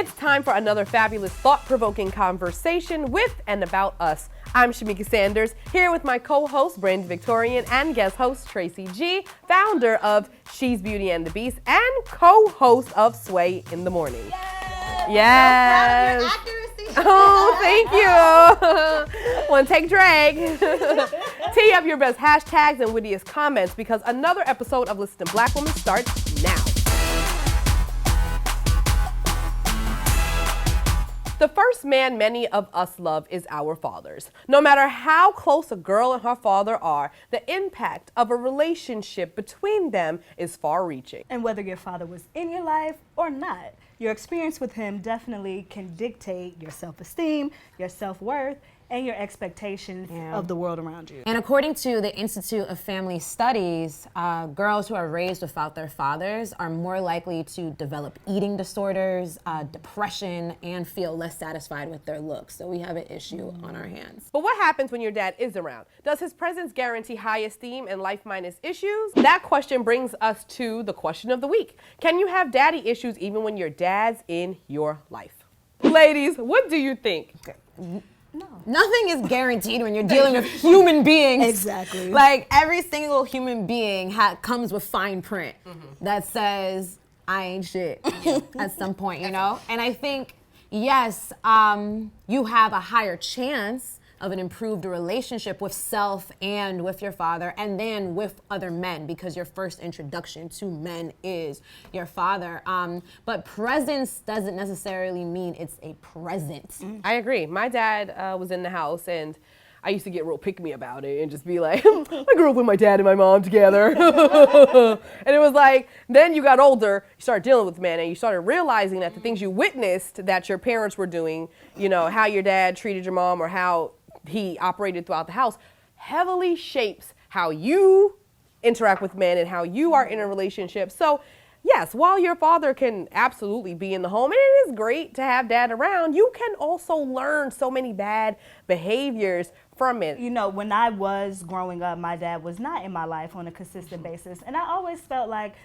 It's time for another fabulous, thought-provoking conversation with and about us. I'm Shamika Sanders, here with my co-host, Brande Victorian, and guest host, Tracy G, founder of She's Beauty and the Beast, and co-host of Sway in the Morning. Yes. So proud of your accuracy. Oh, thank you. One take drag. Tee up your best hashtags and wittiest comments because another episode of Listen to Black Women starts now. The first man many of us love is our fathers. No matter how close a girl and her father are, the impact of a relationship between them is far-reaching. And whether your father was in your life or not, your experience with him definitely can dictate your self-esteem, your self-worth, and your expectations of the world around you. And according to the Institute of Family Studies, girls who are raised without their fathers are more likely to develop eating disorders, depression, and feel less satisfied with their looks. So we have an issue on our hands. But what happens when your dad is around? Does his presence guarantee high esteem and life minus issues? That question brings us to the question of the week. Can you have daddy issues even when your dad's in your life? Ladies, what do you think? No. Nothing is guaranteed when you're dealing with human beings. Exactly. Like every single human being comes with fine print that says, I ain't shit at some point, you know? And I think, yes, you have a higher chance of an improved relationship with self and with your father and then with other men because your first introduction to men is your father. But presence doesn't necessarily mean it's a present. I agree. My dad was in the house and I used to get real pick-me about it and just be like, I grew up with my dad and my mom together. And it was like, then you got older, you started dealing with men and you started realizing that the things you witnessed that your parents were doing, you know, how your dad treated your mom or how he operated throughout the house heavily shapes how you interact with men and how you are in a relationship. So yes, while your father can absolutely be in the home, and it is great to have dad around, you can also learn so many bad behaviors from it. You know, when I was growing up, my dad was not in my life on a consistent basis. And I always felt like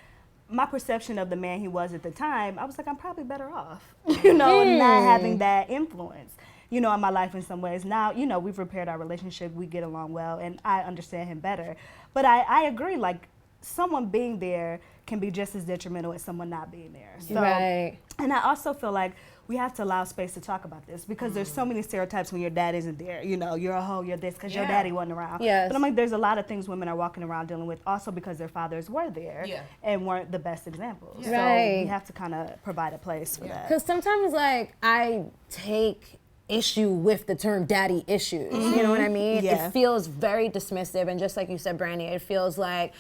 my perception of the man he was at the time, I was like, I'm probably better off, you know, not having that influence, you know, in my life in some ways. Now, you know, we've repaired our relationship, we get along well, and I understand him better. But I agree, like, someone being there can be just as detrimental as someone not being there. So, Right. And I also feel like we have to allow space to talk about this because there's so many stereotypes when your dad isn't there. You know, you're a hoe, you're this because your daddy wasn't around. Yes. But I'm like, there's a lot of things women are walking around dealing with also because their fathers were there and weren't the best examples. So Right. we have to kind of provide a place for that. Because sometimes, like, I take issue with the term daddy issues. You know what I mean? Yeah. It feels very dismissive. And just like you said, Brande, it feels like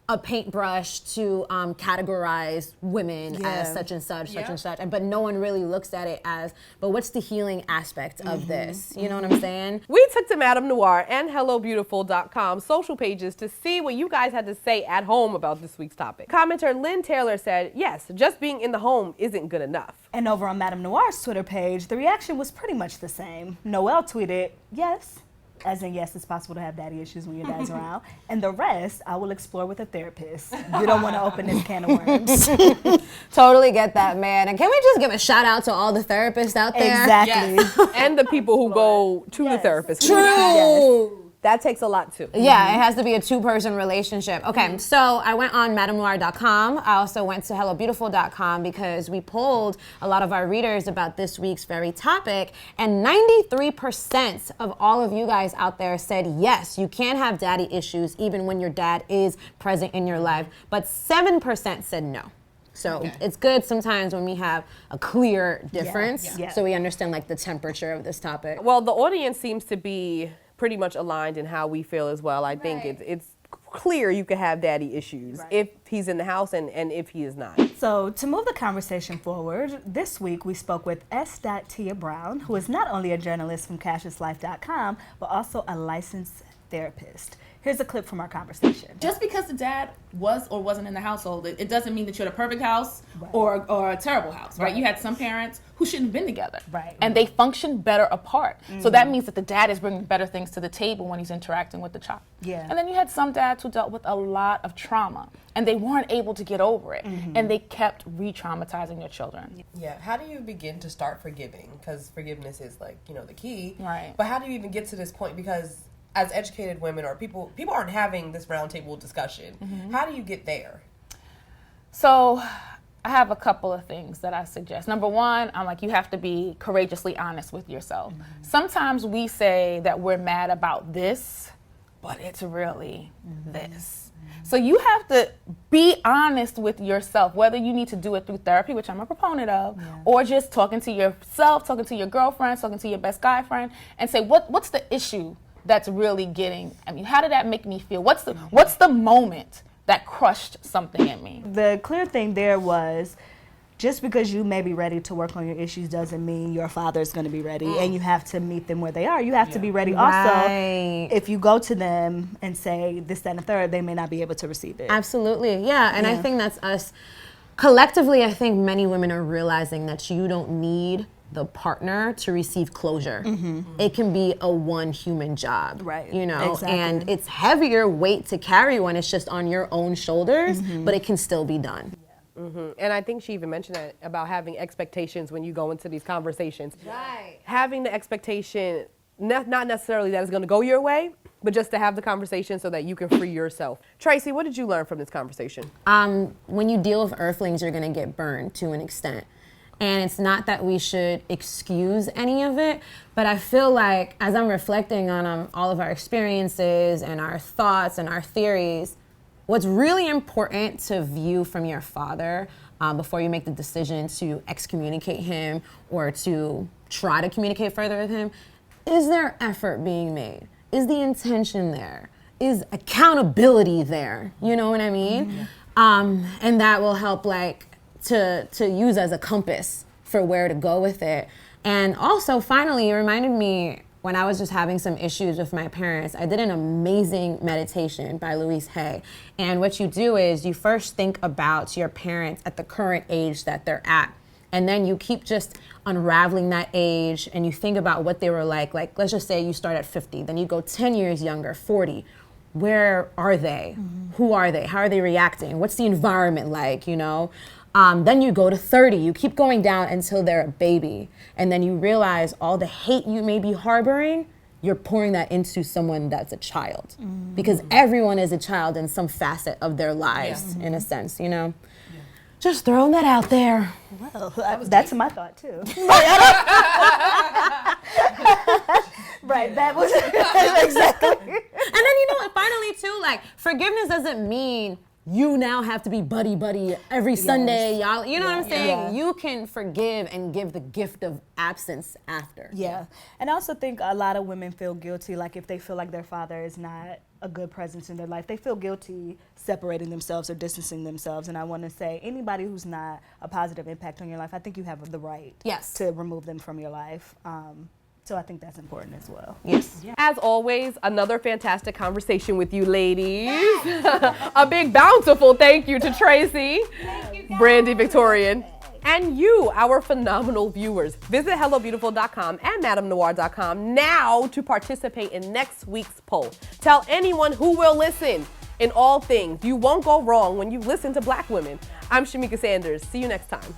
a paintbrush to categorize women as such and such, such and such. But no one really looks at it as, but what's the healing aspect of this? You know what I'm saying? We took to MadameNoire and HelloBeautiful.com social pages to see what you guys had to say at home about this week's topic. Commenter Lynn Taylor said, yes, just being in the home isn't good enough. And over on Madame Noire's Twitter page, the reaction was pretty much the same. Noelle tweeted, yes, as in yes, it's possible to have daddy issues when your dad's around. And the rest, I will explore with a therapist. You don't want to open this can of worms. Totally get that, man. And can we just give a shout out to all the therapists out there? Exactly. And the people who go to the therapist. True. Yes. That takes a lot too. Yeah, it has to be a two-person relationship. Okay, so I went on MadameNoire.com. I also went to HelloBeautiful.com because we polled a lot of our readers about this week's very topic, and 93% of all of you guys out there said yes, you can have daddy issues even when your dad is present in your life, but 7% said no. So it's good sometimes when we have a clear difference so we understand like the temperature of this topic. Well, the audience seems to be pretty much aligned in how we feel as well. I think it's clear you can have daddy issues if he's in the house and if he is not. So to move the conversation forward, this week we spoke with S. Tia Brown, who is not only a journalist from CashesLife.com, but also a licensed therapist. Here's a clip from our conversation. Just because the dad was or wasn't in the household, it doesn't mean that you're the perfect house or a terrible house, right? You had some parents who shouldn't have been together. Right. And they function better apart. So that means that the dad is bringing better things to the table when he's interacting with the child. Yeah. And then you had some dads who dealt with a lot of trauma and they weren't able to get over it. And they kept re-traumatizing their children. Yeah. How do you begin to start forgiving? Because forgiveness is like, the key. Right. But how do you even get to this point? Because as educated women or people aren't having this roundtable discussion. How do you get there? So I have a couple of things that I suggest. Number one, I'm like, you have to be courageously honest with yourself. Sometimes we say that we're mad about this, but it's really this. So you have to be honest with yourself, whether you need to do it through therapy, which I'm a proponent of, or just talking to yourself, talking to your girlfriend, talking to your best guy friend, and say, what's the issue that's really getting, how did that make me feel? What's the moment that crushed something in me? The clear thing there was, just because you may be ready to work on your issues doesn't mean your father's going to be ready, and you have to meet them where they are. You have to be ready also. If you go to them and say this, that, and the third, they may not be able to receive it. Absolutely, yeah. And I think that's us. Collectively, I think many women are realizing that you don't need the partner to receive closure. It can be a one human job, right? Exactly. And it's heavier weight to carry when it's just on your own shoulders, but it can still be done. And I think she even mentioned that about having expectations when you go into these conversations. Right. Having the expectation, not necessarily that it's going to go your way, but just to have the conversation so that you can free yourself. Tracy, what did you learn from this conversation? When you deal with earthlings, you're going to get burned to an extent. And it's not that we should excuse any of it, but I feel like as I'm reflecting on all of our experiences and our thoughts and our theories, what's really important to view from your father before you make the decision to excommunicate him or to try to communicate further with him, is there effort being made? Is the intention there? Is accountability there? You know what I mean? And that will help to use as a compass for where to go with it. And also, finally, it reminded me when I was just having some issues with my parents, I did an amazing meditation by Louise Hay. And what you do is you first think about your parents at the current age that they're at. And then you keep just unraveling that age and you think about what they were like. Like, let's just say you start at 50, then you go 10 years younger, 40. Where are they? Who are they? How are they reacting? What's the environment like, Then you go to 30, you keep going down until they're a baby. And then you realize all the hate you may be harboring, you're pouring that into someone that's a child. Because everyone is a child in some facet of their lives, in a sense, Just throwing that out there. Well, that's my thought too. Right, that was exactly. And then finally too, forgiveness doesn't mean you now have to be buddy every Sunday, y'all. You know what I'm saying? Yeah. You can forgive and give the gift of absence after. Yeah. And I also think a lot of women feel guilty, if they feel like their father is not a good presence in their life, they feel guilty separating themselves or distancing themselves. And I want to say, anybody who's not a positive impact on your life, I think you have the right to remove them from your life. So I think that's important as well. Yes. Yeah. As always, another fantastic conversation with you ladies. A big bountiful thank you to Tracy, Brande Victorian, and you, our phenomenal viewers. Visit hellobeautiful.com and MadameNoire.com now to participate in next week's poll. Tell anyone who will listen. In all things, you won't go wrong when you listen to Black women. I'm Shamika Sanders. See you next time.